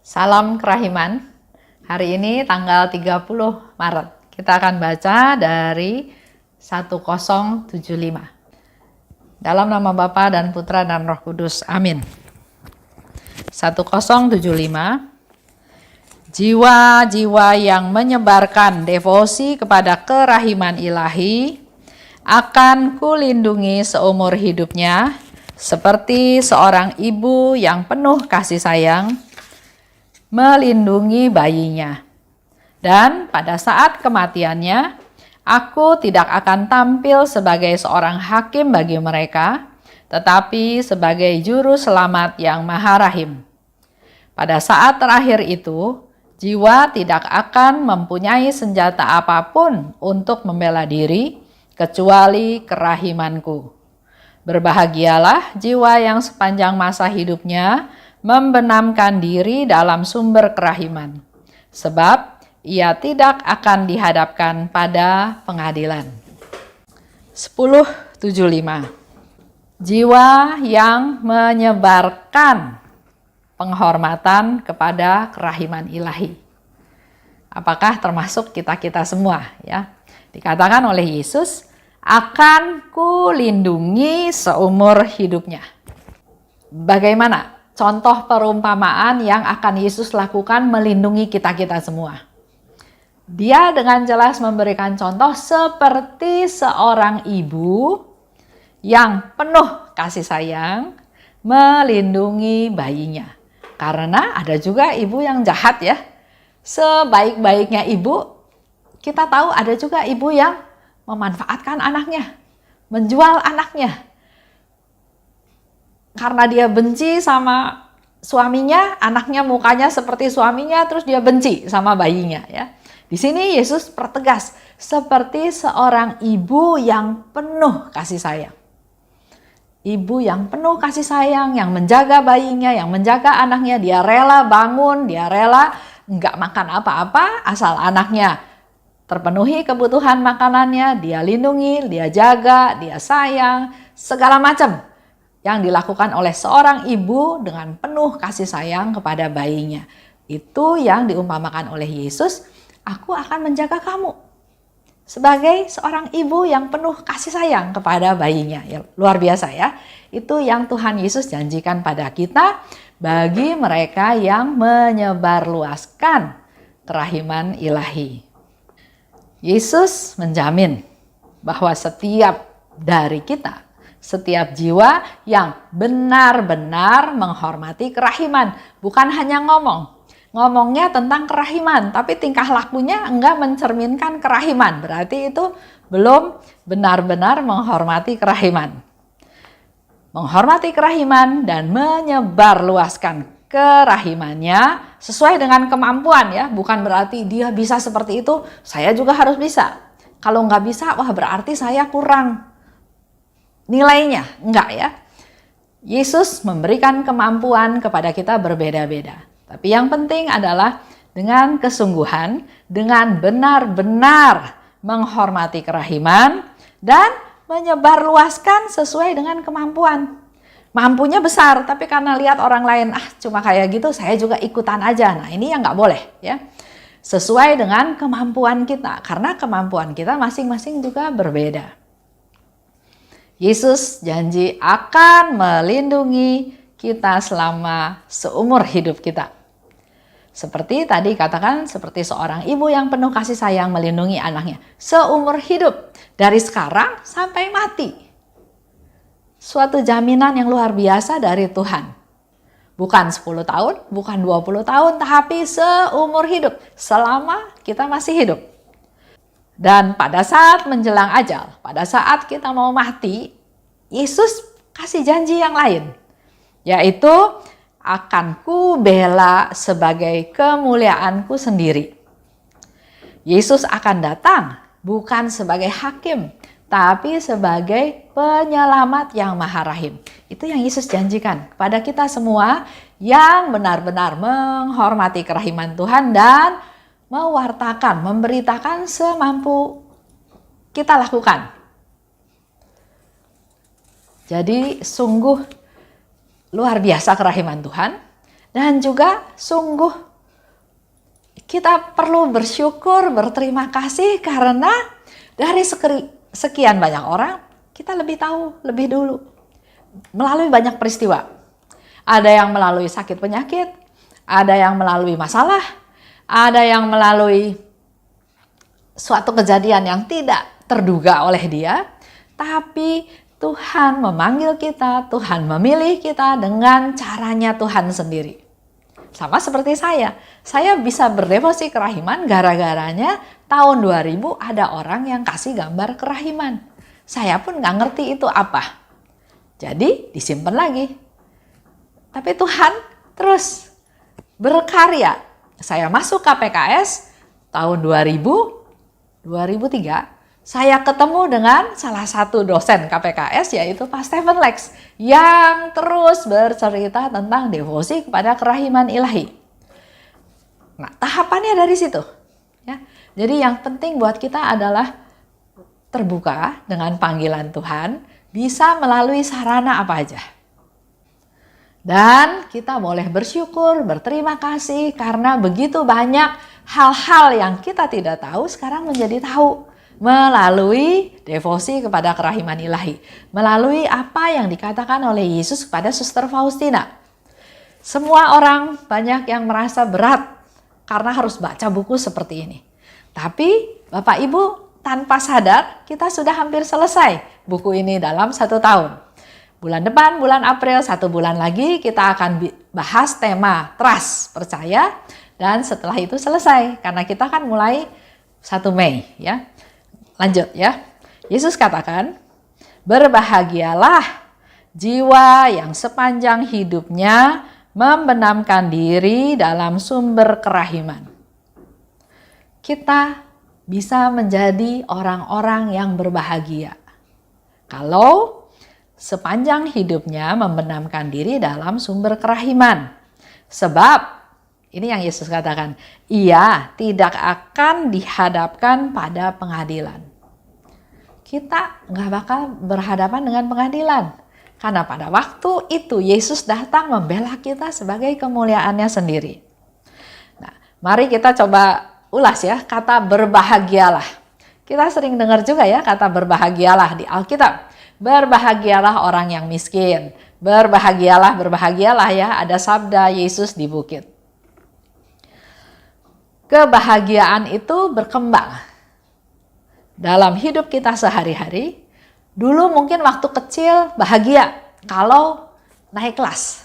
Salam kerahiman. Hari ini tanggal 30 Maret. Kita akan baca dari 1075. Dalam nama Bapa dan Putra dan Roh Kudus. Amin. 1075. Jiwa-jiwa yang menyebarkan devosi kepada kerahiman ilahi akan kulindungi seumur hidupnya, seperti seorang ibu yang penuh kasih sayang melindungi bayinya. Dan pada saat kematiannya, aku tidak akan tampil sebagai seorang hakim bagi mereka, tetapi sebagai juru selamat yang maha rahim. Pada saat terakhir itu, jiwa tidak akan mempunyai senjata apapun untuk membela diri, kecuali kerahimanku. Berbahagialah jiwa yang sepanjang masa hidupnya membenamkan diri dalam sumber kerahiman, sebab ia tidak akan dihadapkan pada pengadilan. 1075. Jiwa yang menyebarkan penghormatan kepada kerahiman ilahi. Apakah termasuk kita-kita semua, ya? Dikatakan oleh Yesus, akan kulindungi seumur hidupnya. Bagaimana contoh perumpamaan yang akan Yesus lakukan melindungi kita-kita semua? Dia dengan jelas memberikan contoh seperti seorang ibu yang penuh kasih sayang melindungi bayinya. Karena ada juga ibu yang jahat, ya. Sebaik-baiknya ibu, kita tahu ada juga ibu yang memanfaatkan anaknya, menjual anaknya. Karena dia benci sama suaminya, anaknya mukanya seperti suaminya, terus dia benci sama bayinya, ya. Di sini Yesus pertegas seperti seorang ibu yang penuh kasih sayang. Ibu yang penuh kasih sayang, yang menjaga bayinya, yang menjaga anaknya, dia rela bangun, dia rela nggak makan apa-apa asal anaknya terpenuhi kebutuhan makanannya, dia lindungi, dia jaga, dia sayang, segala macam yang dilakukan oleh seorang ibu dengan penuh kasih sayang kepada bayinya. Itu yang diumpamakan oleh Yesus, aku akan menjaga kamu. Sebagai seorang ibu yang penuh kasih sayang kepada bayinya. Ya, luar biasa, ya. Itu yang Tuhan Yesus janjikan pada kita bagi mereka yang menyebarluaskan kerahiman ilahi. Yesus menjamin bahwa setiap dari kita, setiap jiwa yang benar-benar menghormati kerahiman, bukan hanya ngomongnya tentang kerahiman, tapi tingkah lakunya enggak mencerminkan kerahiman. Berarti itu belum benar-benar menghormati kerahiman. Menghormati kerahiman dan menyebarluaskan kerahimannya sesuai dengan kemampuan, ya. Bukan berarti dia bisa seperti itu, saya juga harus bisa. Kalau nggak bisa, wah berarti saya kurang nilainya. Enggak, ya. Yesus memberikan kemampuan kepada kita berbeda-beda. Tapi yang penting adalah dengan kesungguhan, dengan benar-benar menghormati kerahiman dan menyebarluaskan sesuai dengan kemampuan. Mampunya besar, tapi karena lihat orang lain, cuma kayak gitu, saya juga ikutan aja. Nah, ini yang nggak boleh, ya. Sesuai dengan kemampuan kita, karena kemampuan kita masing-masing juga berbeda. Yesus janji akan melindungi kita selama seumur hidup kita. Seperti tadi katakan, seperti seorang ibu yang penuh kasih sayang melindungi anaknya seumur hidup, dari sekarang sampai mati. Suatu jaminan yang luar biasa dari Tuhan. Bukan 10 tahun, bukan 20 tahun, tapi seumur hidup, selama kita masih hidup. Dan pada saat menjelang ajal, pada saat kita mau mati, Yesus kasih janji yang lain, yaitu akan ku bela sebagai kemuliaanku sendiri. Yesus akan datang bukan sebagai hakim, tapi sebagai penyelamat yang maha rahim. Itu yang Yesus janjikan kepada kita semua yang benar-benar menghormati kerahiman Tuhan dan mewartakan, memberitakan semampu kita lakukan. Jadi sungguh luar biasa kerahiman Tuhan. Dan juga sungguh kita perlu bersyukur, berterima kasih karena dari sekian banyak orang kita lebih tahu lebih dulu melalui banyak peristiwa. Ada yang melalui sakit penyakit, ada yang melalui masalah, ada yang melalui suatu kejadian yang tidak terduga oleh dia, tapi Tuhan memanggil kita, Tuhan memilih kita dengan caranya Tuhan sendiri. Sama seperti saya bisa berdevosi kerahiman gara-garanya tahun 2000 ada orang yang kasih gambar kerahiman. Saya pun nggak ngerti itu apa. Jadi disimpan lagi. Tapi Tuhan terus berkarya. Saya masuk KPKS tahun 2003. Saya ketemu dengan salah satu dosen KPKS yaitu Pak Stephen Lex yang terus bercerita tentang devosi kepada kerahiman ilahi. Nah, tahapannya dari situ. Ya. Jadi yang penting buat kita adalah terbuka dengan panggilan Tuhan, bisa melalui sarana apa aja. Dan kita boleh bersyukur, berterima kasih karena begitu banyak hal-hal yang kita tidak tahu sekarang menjadi tahu. Melalui devosi kepada kerahiman ilahi. Melalui apa yang dikatakan oleh Yesus kepada Suster Faustina. Semua orang banyak yang merasa berat karena harus baca buku seperti ini. Tapi Bapak Ibu tanpa sadar kita sudah hampir selesai buku ini dalam 1 tahun. Bulan depan, bulan April, 1 bulan lagi kita akan bahas tema trust, percaya. Dan setelah itu selesai karena kita kan mulai 1 Mei ya. Lanjut ya. Yesus katakan, berbahagialah jiwa yang sepanjang hidupnya membenamkan diri dalam sumber kerahiman. Kita bisa menjadi orang-orang yang berbahagia kalau sepanjang hidupnya membenamkan diri dalam sumber kerahiman. Sebab ini yang Yesus katakan, ia tidak akan dihadapkan pada pengadilan. Kita nggak bakal berhadapan dengan pengadilan. Karena pada waktu itu Yesus datang membela kita sebagai kemuliaannya sendiri. Nah, mari kita coba ulas ya kata berbahagialah. Kita sering dengar juga ya kata berbahagialah di Alkitab. Berbahagialah orang yang miskin. Berbahagialah ya, ada sabda Yesus di bukit. Kebahagiaan itu berkembang dalam hidup kita sehari-hari. Dulu mungkin waktu kecil bahagia kalau naik kelas.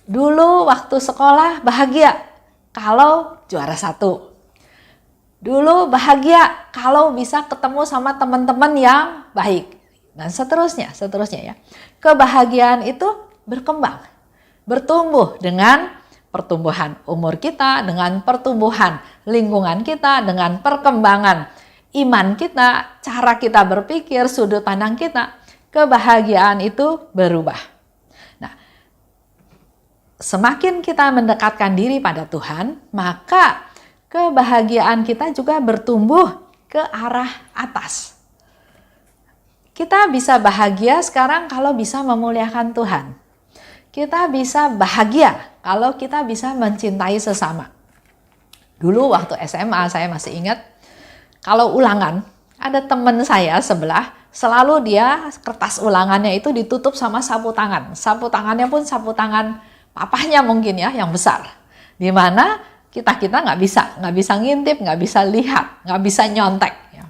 Dulu waktu sekolah bahagia kalau juara 1. Dulu bahagia kalau bisa ketemu sama teman-teman yang baik. Dan seterusnya ya. Kebahagiaan itu berkembang, bertumbuh dengan pertumbuhan umur kita, dengan pertumbuhan lingkungan kita, dengan perkembangan iman kita, cara kita berpikir, sudut pandang kita, kebahagiaan itu berubah. Nah, semakin kita mendekatkan diri pada Tuhan, maka kebahagiaan kita juga bertumbuh ke arah atas. Kita bisa bahagia sekarang kalau bisa memuliakan Tuhan. Kita bisa bahagia kalau kita bisa mencintai sesama. Dulu waktu SMA saya masih ingat, kalau ulangan, ada teman saya sebelah, selalu dia kertas ulangannya itu ditutup sama sapu tangan. Sapu tangannya pun sapu tangan papahnya mungkin ya, yang besar. Di mana kita nggak bisa ngintip, nggak bisa lihat, nggak bisa nyontek. Ya.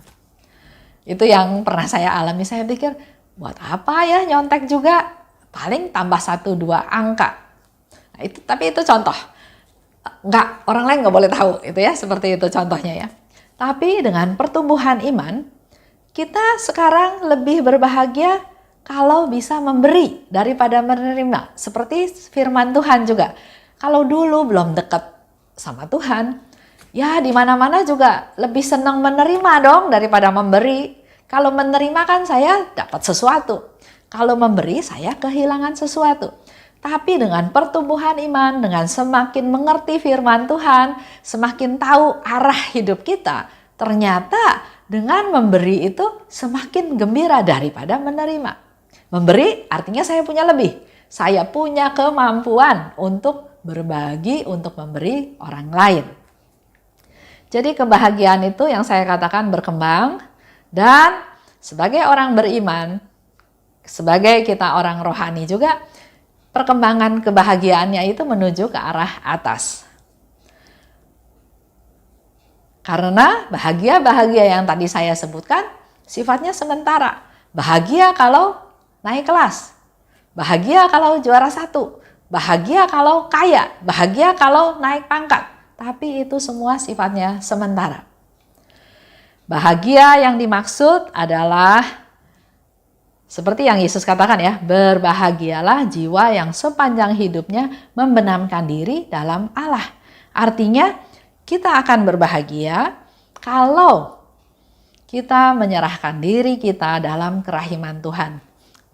Itu yang pernah saya alami. Saya pikir, buat apa ya nyontek juga? Paling tambah 1-2 angka. Nah, tapi itu contoh. Orang lain nggak boleh tahu, itu ya, seperti itu contohnya ya. Tapi dengan pertumbuhan iman, kita sekarang lebih berbahagia kalau bisa memberi daripada menerima. Seperti firman Tuhan juga. Kalau dulu belum dekat sama Tuhan, ya di mana-mana juga lebih senang menerima dong daripada memberi. Kalau menerima kan saya dapat sesuatu. Kalau memberi saya kehilangan sesuatu. Tapi dengan pertumbuhan iman, dengan semakin mengerti firman Tuhan, semakin tahu arah hidup kita, ternyata dengan memberi itu semakin gembira daripada menerima. Memberi artinya saya punya lebih. Saya punya kemampuan untuk berbagi, untuk memberi orang lain. Jadi kebahagiaan itu yang saya katakan berkembang, dan sebagai orang beriman, sebagai kita orang rohani juga, perkembangan kebahagiaannya itu menuju ke arah atas. Karena bahagia-bahagia yang tadi saya sebutkan sifatnya sementara. Bahagia kalau naik kelas, bahagia kalau juara 1, bahagia kalau kaya, bahagia kalau naik pangkat. Tapi itu semua sifatnya sementara. Bahagia yang dimaksud adalah seperti yang Yesus katakan ya, berbahagialah jiwa yang sepanjang hidupnya membenamkan diri dalam Allah. Artinya kita akan berbahagia kalau kita menyerahkan diri kita dalam kerahiman Tuhan.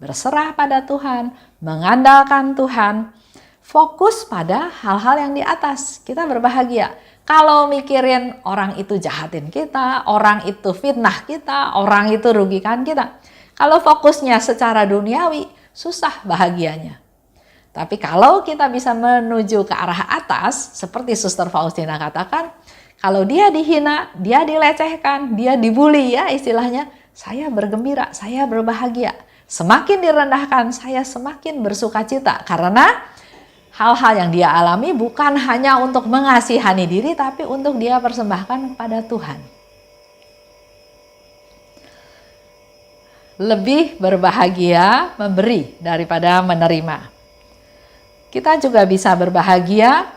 Berserah pada Tuhan, mengandalkan Tuhan, fokus pada hal-hal yang di atas. Kita berbahagia. Kalau mikirin orang itu jahatin kita, orang itu fitnah kita, orang itu rugikan kita. Kalau fokusnya secara duniawi, susah bahagianya. Tapi kalau kita bisa menuju ke arah atas, seperti Suster Faustina katakan, kalau dia dihina, dia dilecehkan, dia dibully ya istilahnya, saya bergembira, saya berbahagia. Semakin direndahkan, saya semakin bersuka cita. Karena hal-hal yang dia alami bukan hanya untuk mengasihani diri, tapi untuk dia persembahkan kepada Tuhan. Lebih berbahagia memberi daripada menerima. Kita juga bisa berbahagia,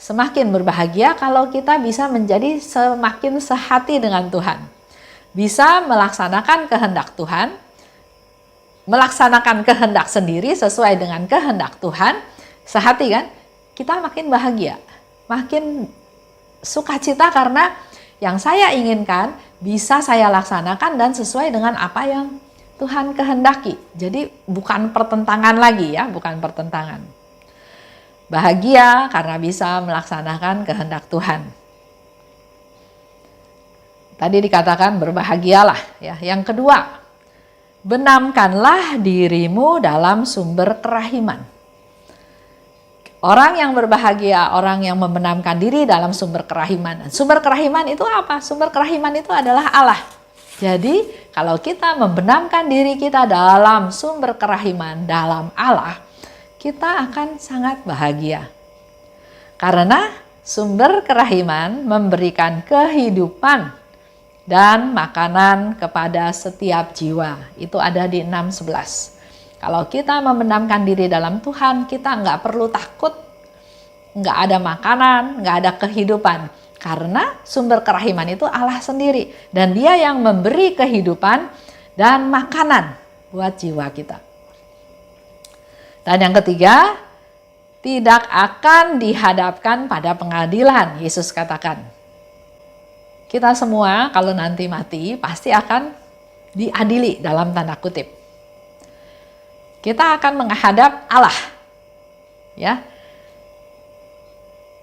semakin berbahagia kalau kita bisa menjadi semakin sehati dengan Tuhan. Bisa melaksanakan kehendak Tuhan, melaksanakan kehendak sendiri sesuai dengan kehendak Tuhan, sehati kan, kita makin bahagia, makin sukacita karena yang saya inginkan bisa saya laksanakan dan sesuai dengan apa yang Tuhan kehendaki. Jadi bukan pertentangan lagi ya, bukan pertentangan. Bahagia karena bisa melaksanakan kehendak Tuhan. Tadi dikatakan berbahagialah ya. Yang kedua, benamkanlah dirimu dalam sumber kerahiman. Orang yang berbahagia, orang yang membenamkan diri dalam sumber kerahiman. Sumber kerahiman itu apa? Sumber kerahiman itu adalah Allah. Jadi kalau kita membenamkan diri kita dalam sumber kerahiman, dalam Allah, kita akan sangat bahagia. Karena sumber kerahiman memberikan kehidupan dan makanan kepada setiap jiwa. Itu ada di 6:11. Kalau kita membenamkan diri dalam Tuhan, kita nggak perlu takut, nggak ada makanan, nggak ada kehidupan. Karena sumber kerahiman itu Allah sendiri. Dan Dia yang memberi kehidupan dan makanan buat jiwa kita. Dan yang ketiga, tidak akan dihadapkan pada pengadilan, Yesus katakan. Kita semua kalau nanti mati pasti akan diadili dalam tanda kutip. Kita akan menghadap Allah. Ya.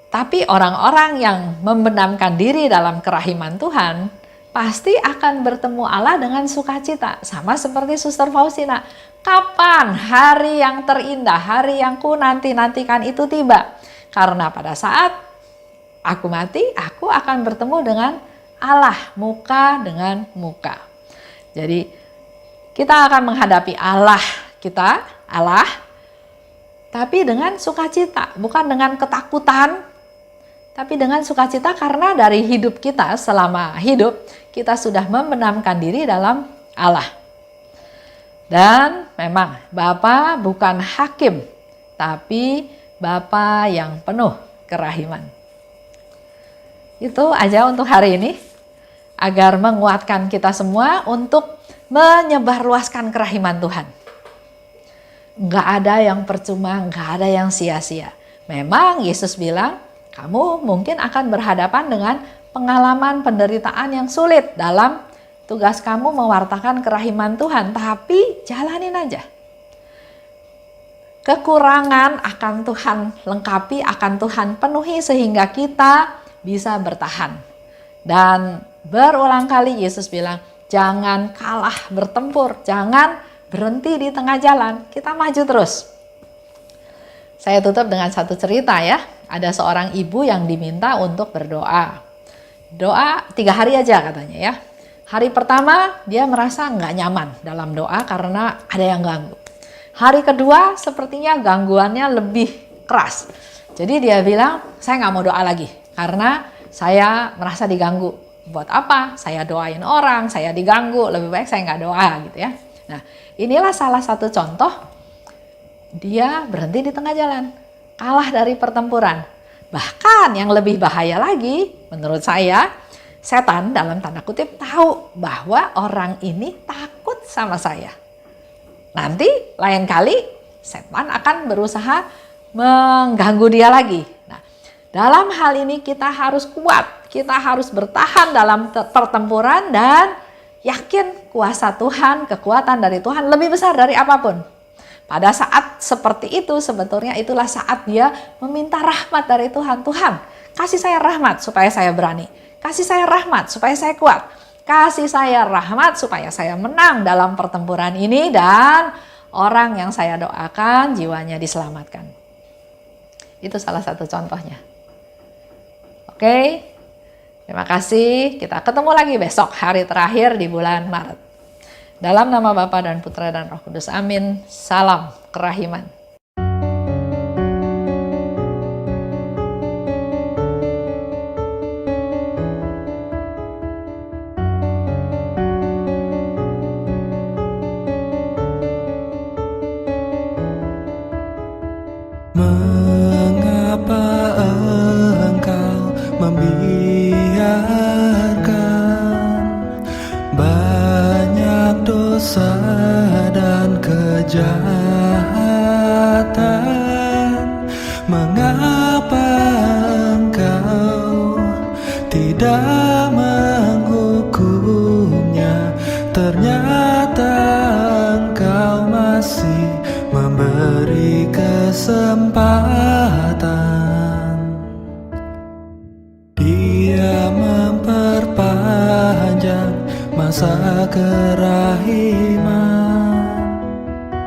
Tapi orang-orang yang membenamkan diri dalam kerahiman Tuhan pasti akan bertemu Allah dengan sukacita. Sama seperti Suster Faustina. Kapan hari yang terindah, hari yang ku nanti-nantikan itu tiba? Karena pada saat aku mati, aku akan bertemu dengan Allah, muka dengan muka. Jadi kita akan menghadapi Allah kita, Allah, tapi dengan sukacita, bukan dengan ketakutan, tapi dengan sukacita karena dari hidup kita selama hidup, kita sudah membenamkan diri dalam Allah. Dan memang Bapa bukan hakim, tapi Bapa yang penuh kerahiman. Itu aja untuk hari ini, agar menguatkan kita semua untuk menyebarluaskan kerahiman Tuhan. Nggak ada yang percuma, nggak ada yang sia-sia. Memang Yesus bilang, kamu mungkin akan berhadapan dengan pengalaman penderitaan yang sulit dalam tugas kamu mewartakan kerahiman Tuhan, tapi jalanin aja. Kekurangan akan Tuhan lengkapi, akan Tuhan penuhi sehingga kita bisa bertahan. Dan berulang kali Yesus bilang, jangan kalah bertempur, jangan berhenti di tengah jalan, kita maju terus. Saya tutup dengan satu cerita ya. Ada seorang ibu yang diminta untuk berdoa. Doa 3 hari aja katanya ya. Hari pertama dia merasa nggak nyaman dalam doa karena ada yang ganggu. Hari kedua sepertinya gangguannya lebih keras. Jadi dia bilang, saya nggak mau doa lagi karena saya merasa diganggu. Buat apa? Saya doain orang, saya diganggu, lebih baik saya nggak doa gitu ya. Nah, inilah salah satu contoh dia berhenti di tengah jalan, kalah dari pertempuran. Bahkan yang lebih bahaya lagi, menurut saya, setan dalam tanda kutip tahu bahwa orang ini takut sama saya. Nanti lain kali setan akan berusaha mengganggu dia lagi. Nah, dalam hal ini kita harus kuat, kita harus bertahan dalam pertempuran dan yakin kuasa Tuhan, kekuatan dari Tuhan lebih besar dari apapun. Pada saat seperti itu sebetulnya itulah saat dia meminta rahmat dari Tuhan. Tuhan, kasih saya rahmat supaya saya berani. Kasih saya rahmat supaya saya kuat. Kasih saya rahmat supaya saya menang dalam pertempuran ini dan orang yang saya doakan jiwanya diselamatkan. Itu salah satu contohnya. Oke, terima kasih. Kita ketemu lagi besok hari terakhir di bulan Maret. Dalam nama Bapa dan Putra dan Roh Kudus. Amin. Salam kerahiman. Mengapa engkau membiarkan banyak dosa dan kejahatan? Mengapa engkau tidak menghukumnya? Ternyata engkau masih memberi kesempatan. Dia memperpanjang masa kerahiman.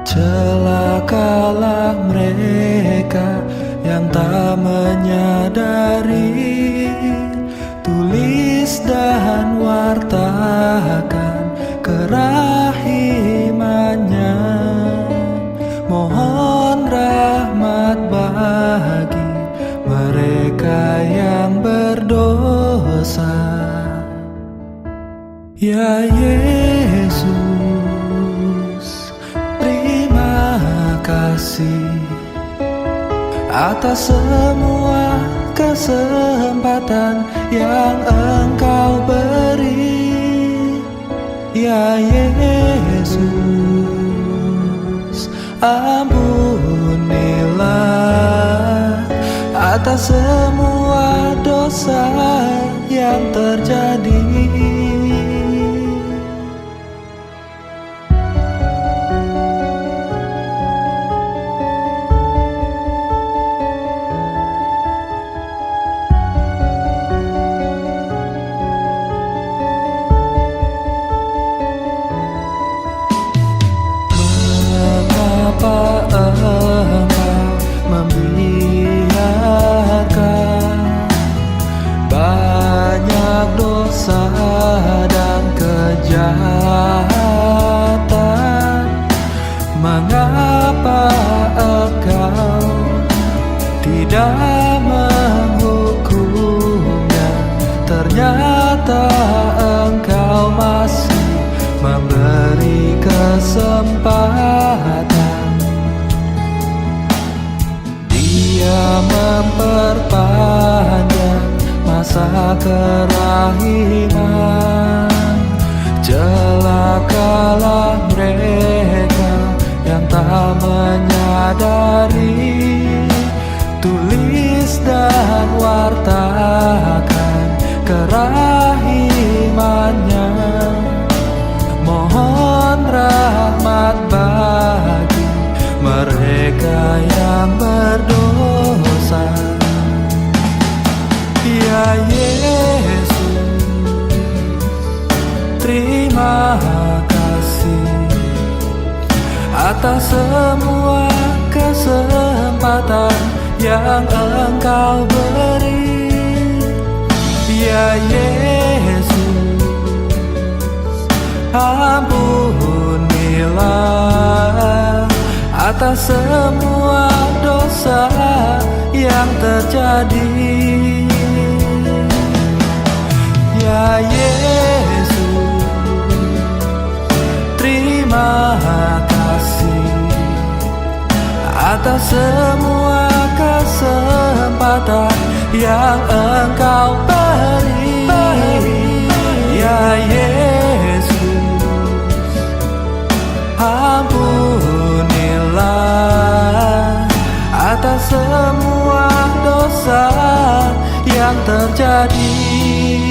Celakalah mereka yang tak menyadari. Tulis dan wartakan kerahimannya. Mohon rahmat bagi mereka yang berdosa. Ya Yesus, terima kasih atas semua kesempatan yang Engkau beri. Ya Yesus, ampunilah atas semua dosa yang terjadi. Mengapa engkau membiarkan banyak dosa dan kejahatan? Mengapa engkau tidak menghukumnya? Ternyata engkau masih memberi kesempatan. Dia memperpanjang masa kerahiman. Celakalah mereka yang tak menyadari. Tulis dan wartakan kerahimannya. Mohon rahmat bagi mereka yang berdosa. Ya Yesus, terima kasih atas semua kesempatan yang Engkau beri. Ya Yesus, ampunilah atas semua dosa yang terjadi. Ya Yesus, terima kasih atas semua kesempatan yang Engkau beri. Ya Yesus, ampunilah atas semua dosa yang terjadi.